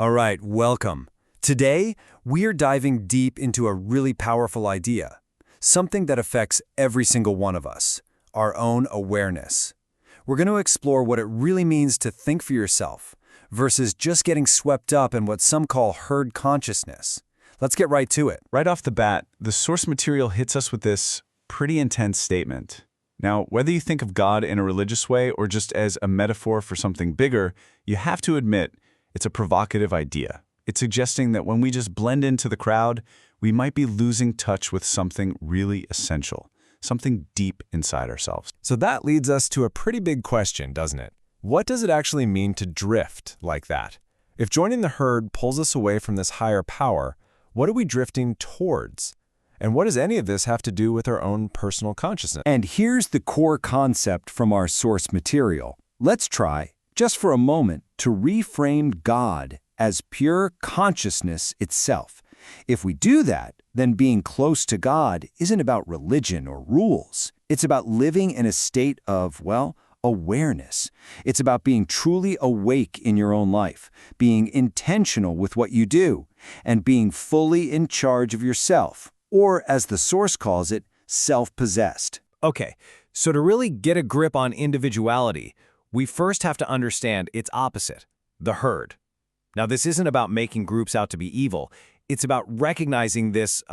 All right, welcome. Today, we're diving deep into a really powerful idea, something that affects every single one of us, our own awareness. We're going to explore what it really means to think for yourself versus just getting swept up in what some call herd consciousness. Let's get right to it. Right off the bat, the source material hits us with this pretty intense statement. Now, whether you think of God in a religious way or just as a metaphor for something bigger, you have to admit it's a provocative idea. It's suggesting that when we just blend into the crowd, we might be losing touch with something really essential, something deep inside ourselves. So that leads us to a pretty big question, doesn't it? What does it actually mean to drift like that? If joining the herd pulls us away from this higher power, what are we drifting towards? And what does any of this have to do with our own personal consciousness? And here's the core concept from our source material. Let's try, just for a moment, to reframe God as pure consciousness itself. If we do that, then being close to God isn't about religion or rules. It's about living in a state of, well, awareness. It's about being truly awake in your own life, being intentional with what you do, and being fully in charge of yourself, or as the source calls it, self-possessed. Okay, so to really get a grip on individuality, we first have to understand its opposite, the herd. Now, this isn't about making groups out to be evil. It's about recognizing this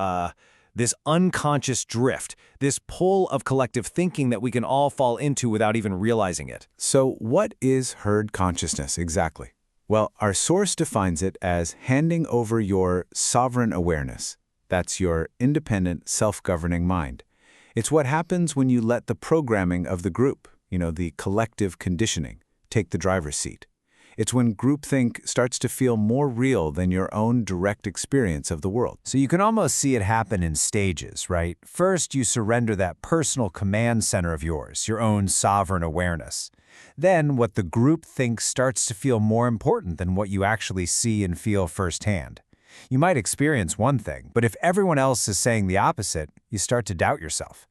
unconscious drift, this pull of collective thinking that we can all fall into without even realizing it. So what is herd consciousness exactly? Well, our source defines it as handing over your sovereign awareness. That's your independent, self-governing mind. It's what happens when you let the programming of the group, the collective conditioning, take the driver's seat. It's when groupthink starts to feel more real than your own direct experience of the world. So you can almost see it happen in stages, right? First, you surrender that personal command center of yours, your own sovereign awareness. Then, what the group thinks starts to feel more important than what you actually see and feel firsthand. You might experience one thing, but if everyone else is saying the opposite, you start to doubt yourself.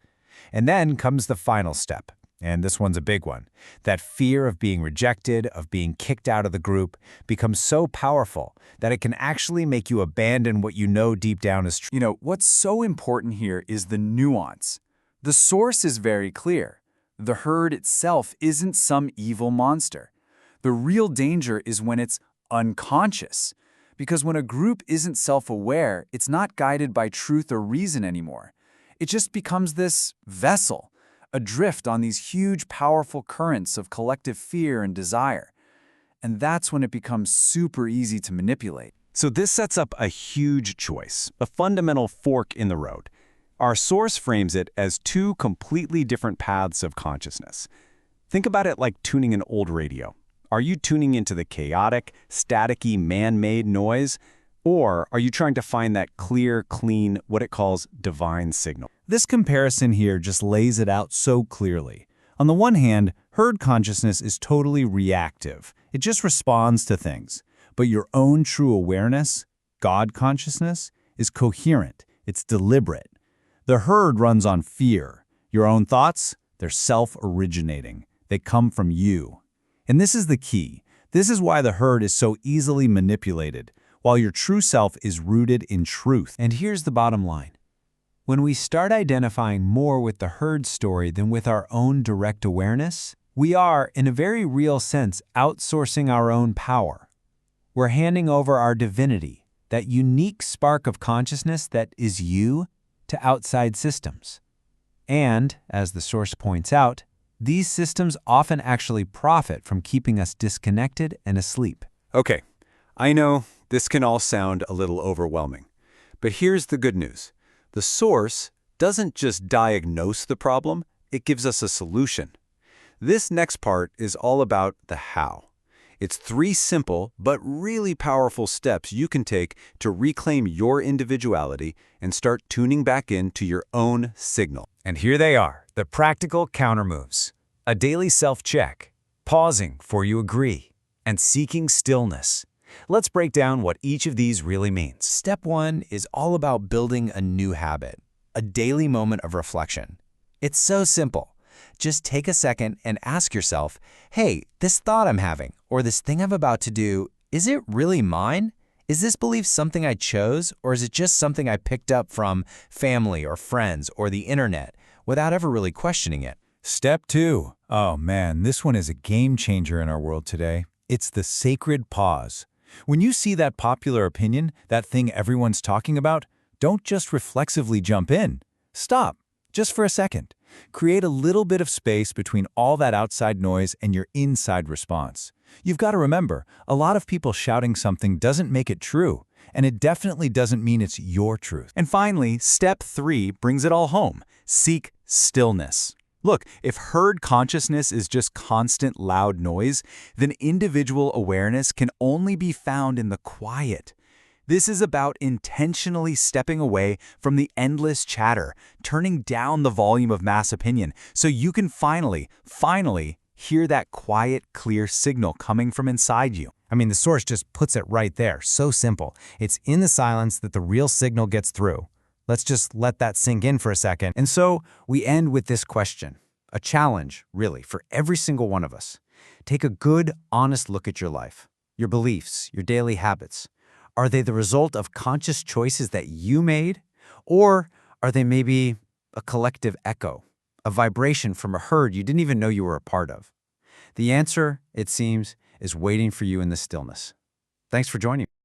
And then comes the final step. And this one's a big one. That fear of being rejected, of being kicked out of the group, becomes so powerful that it can actually make you abandon what you know deep down is true. What's so important here is the nuance. The source is very clear. The herd itself isn't some evil monster. The real danger is when it's unconscious. Because when a group isn't self-aware, it's not guided by truth or reason anymore. It just becomes this vessel, adrift on these huge, powerful currents of collective fear and desire. And that's when it becomes super easy to manipulate. So this sets up a huge choice, a fundamental fork in the road. Our source frames it as two completely different paths of consciousness. Think about it like tuning an old radio. Are you tuning into the chaotic, staticky, man-made noise? Or are you trying to find that clear, clean, what it calls divine signal? This comparison here just lays it out so clearly. On the one hand, herd consciousness is totally reactive. It just responds to things. But your own true awareness, God consciousness, is coherent. It's deliberate. The herd runs on fear. Your own thoughts, they're self-originating. They come from you. And this is the key. This is why the herd is so easily manipulated, while your true self is rooted in truth. And here's the bottom line. When we start identifying more with the herd story than with our own direct awareness, we are, in a very real sense, outsourcing our own power. We're handing over our divinity, that unique spark of consciousness that is you, to outside systems. And, as the source points out, these systems often actually profit from keeping us disconnected and asleep. Okay, I know this can all sound a little overwhelming, but here's the good news. The source doesn't just diagnose the problem, it gives us a solution. This next part is all about the how. It's 3 simple but really powerful steps you can take to reclaim your individuality and start tuning back into your own signal. And here they are, the practical countermoves. A daily self-check, pausing before you agree, and seeking stillness. Let's break down what each of these really means. Step 1 is all about building a new habit, a daily moment of reflection. It's so simple. Just take a second and ask yourself, hey, this thought I'm having, or this thing I'm about to do, is it really mine? Is this belief something I chose, or is it just something I picked up from family or friends or the internet without ever really questioning it? Step 2. Oh man, this one is a game changer in our world today. It's the sacred pause. When you see that popular opinion, that thing everyone's talking about, don't just reflexively jump in. Stop, just for a second. Create a little bit of space between all that outside noise and your inside response. You've got to remember, a lot of people shouting something doesn't make it true, and it definitely doesn't mean it's your truth. And finally, step 3 brings it all home. Seek stillness. Look, if herd consciousness is just constant loud noise, then individual awareness can only be found in the quiet. This is about intentionally stepping away from the endless chatter, turning down the volume of mass opinion, so you can finally hear that quiet, clear signal coming from inside you. I mean, the source just puts it right there. So simple. It's in the silence that the real signal gets through. Let's just let that sink in for a second. And so we end with this question, a challenge, really, for every single one of us. Take a good, honest look at your life, your beliefs, your daily habits. Are they the result of conscious choices that you made? Or are they maybe a collective echo, a vibration from a herd you didn't even know you were a part of? The answer, it seems, is waiting for you in the stillness. Thanks for joining me.